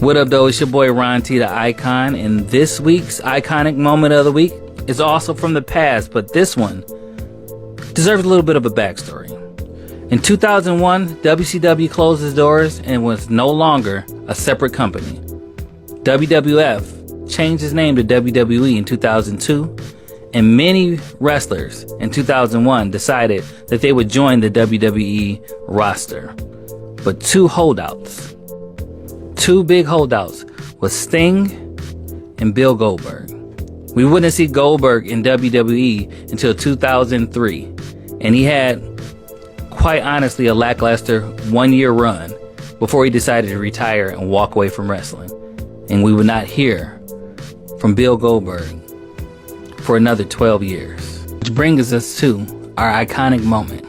What up, though? It's your boy Ron T, the Icon, and this week's iconic moment of the week is also from the past, but this one deserves a little bit of a backstory. In 2001, WCW closed its doors and was no longer a separate company. WWF changed its name to WWE in 2002, and many wrestlers in 2001 decided that they would join the WWE roster. But two big holdouts was Sting and Bill Goldberg. We wouldn't see Goldberg in WWE until 2003, and he had, quite honestly, a lackluster one-year run before he decided to retire and walk away from wrestling. And we would not hear from Bill Goldberg for another 12 years. Which brings us to our iconic moment.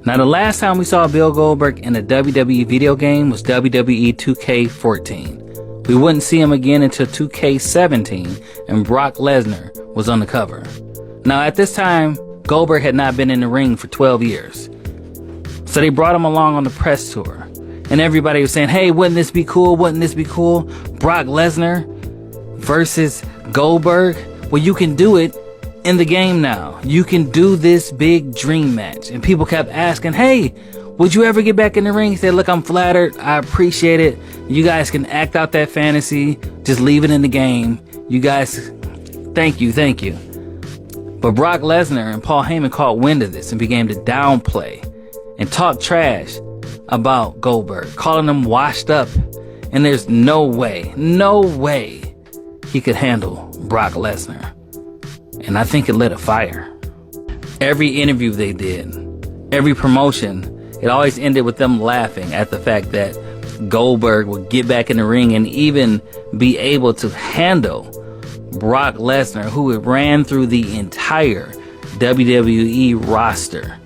Now, the last time we saw Bill Goldberg in a WWE video game was WWE 2K14. We wouldn't see him again until 2K17, and Brock Lesnar was on the cover. Now, at this time, Goldberg had not been in the ring for 12 years. So they brought him along on the press tour. And everybody was saying, hey, wouldn't this be cool? Wouldn't this be cool? Brock Lesnar versus Goldberg. Well, you can do it in the game now. You can do this big dream match. And people kept asking, hey, would you ever get back in the ring? He said, look, I'm flattered. I appreciate it. You guys can act out that fantasy. Just leave it in the game. You guys, thank you. But Brock Lesnar and Paul Heyman caught wind of this and began to downplay and talk trash about Goldberg, calling him washed up. And there's no way he could handle Brock Lesnar. And I think it lit a fire. Every interview they did, every promotion, it always ended with them laughing at the fact that Goldberg would get back in the ring and even be able to handle Brock Lesnar, who had ran through the entire WWE roster.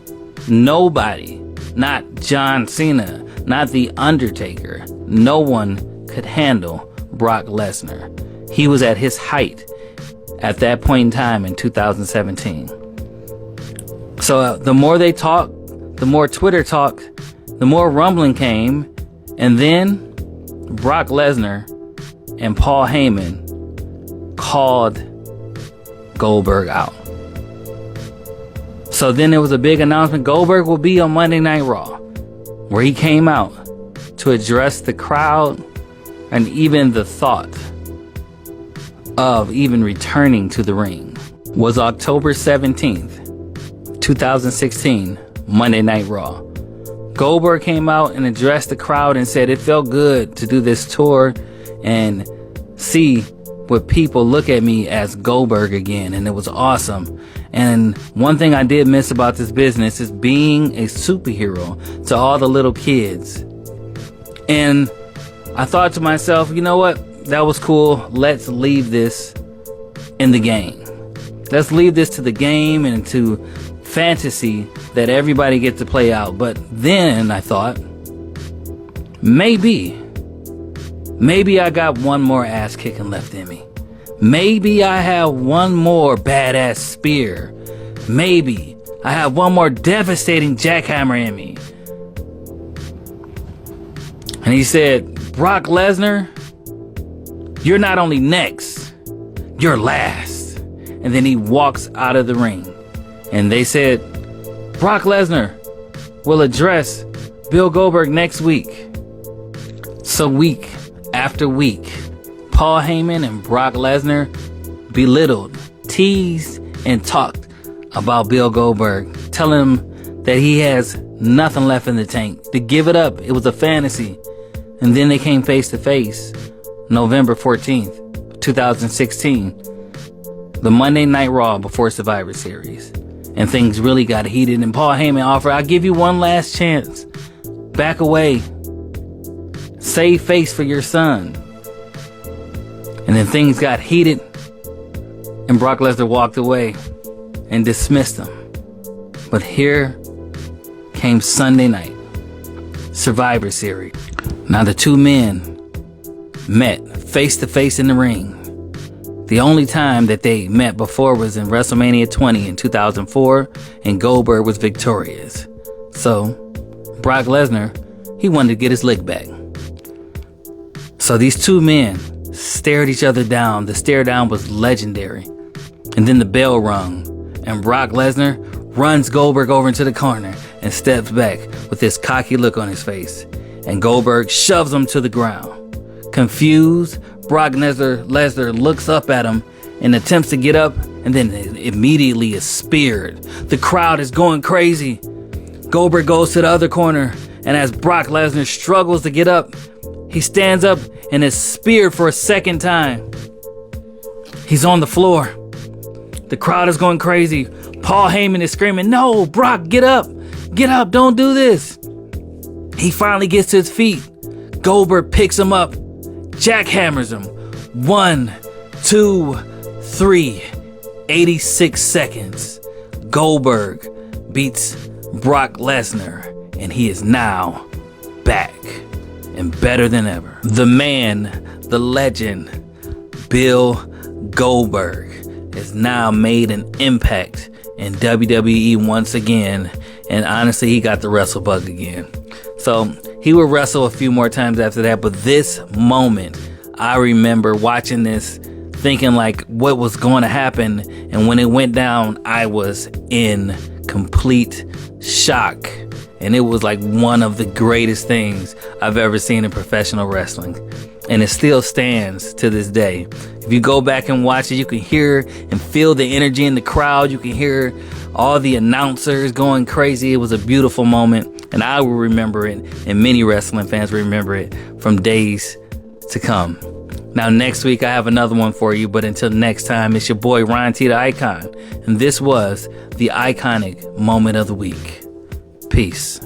Nobody, not John Cena, not The Undertaker, no one could handle Brock Lesnar. He was at his height at that point in time in 2017. So the more they talked, the more Twitter talked, the more rumbling came, and then Brock Lesnar and Paul Heyman called Goldberg out. So then there was a big announcement. Goldberg will be on Monday Night Raw, where he came out to address the crowd and even the thought of even returning to the ring. Was October 17th, 2016, Monday Night Raw. Goldberg came out and addressed the crowd and said it felt good to do this tour and see what people look at me as Goldberg again, and it was awesome. And one thing I did miss about this business is being a superhero to all the little kids. And I thought to myself, you know what? That was cool. Let's leave this in the game. Let's leave this to the game and to fantasy that everybody gets to play out. But then I thought, maybe I got one more ass kicking left in me. Maybe I have one more badass spear. Maybe I have one more devastating jackhammer in me. And he said, Brock Lesnar, you're not only next, you're last. And then he walks out of the ring. And they said, Brock Lesnar will address Bill Goldberg next week. So week after week, Paul Heyman and Brock Lesnar belittled, teased, and talked about Bill Goldberg, telling him that he has nothing left in the tank, to give it up. It was a fantasy. And then they came face to face, November 14th, 2016, the Monday Night Raw before Survivor Series. And things really got heated, and Paul Heyman offered, I'll give you one last chance. Back away. Save face for your son. And then things got heated, and Brock Lesnar walked away and dismissed him. But here came Sunday night, Survivor Series. Now the two men met face to face in the ring. The only time that they met before was in WrestleMania 20 in 2004, and Goldberg was victorious. So Brock Lesnar, he wanted to get his lick back. So these two men stared each other down. The stare down was legendary. And then the bell rung, and Brock Lesnar runs Goldberg over into the corner and steps back with this cocky look on his face. And Goldberg shoves him to the ground. Confused, Brock Lesnar looks up at him and attempts to get up, and then immediately is speared. The crowd is going crazy. Goldberg goes to the other corner, and as Brock Lesnar struggles to get up, he stands up and is speared for a second time. He's on the floor. The crowd is going crazy. Paul Heyman is screaming, "No, Brock, get up! Get up, don't do this!" He finally gets to his feet. Goldberg picks him up, jackhammers him. 1, 2, 3, 86 seconds. Goldberg beats Brock Lesnar, and he is now back and better than ever. The man, the legend, Bill Goldberg, has now made an impact in WWE once again, and honestly, he got the wrestle bug again. So he would wrestle a few more times after that, but this moment, I remember watching this, thinking like what was going to happen, and when it went down, I was in complete shock. And it was like one of the greatest things I've ever seen in professional wrestling. And it still stands to this day. If you go back and watch it, you can hear and feel the energy in the crowd. You can hear all the announcers going crazy. It was a beautiful moment, and I will remember it, and many wrestling fans will remember it from days to come. Now, next week, I have another one for you, but until next time, it's your boy, Ryan T. the Icon, and this was the Iconic Moment of the Week. Peace.